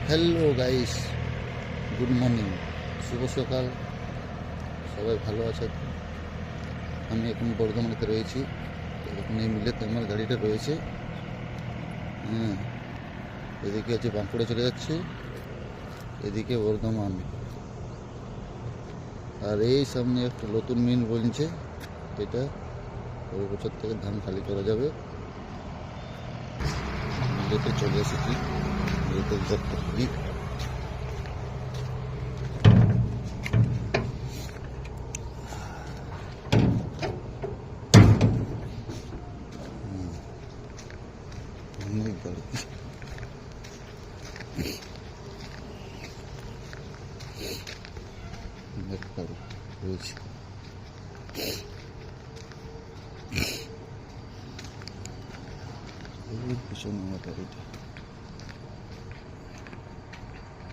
Hello guys, good morning, শুভ সকাল। সবাই ভালো আছে? আমি এখন বর্ধমানেতে রয়েছি। এখন এই মিলেতে আমার গাড়িটা রয়েছে। হ্যাঁ, এদিকে হচ্ছে বাঁকুড়া চলে যাচ্ছে, এদিকে বর্ধমান। আর এই সামনে একটা নতুন মিল বলছে, এটা পরের বছর থেকে ধান খালি করা যাবে। মিলেতে চলে এসেছি, মিলেতে গর্ত খুলি। অনেক গাড়ি, অনেক গাড়ি রয়েছে। এই পিছনে আমার গাড়িটা।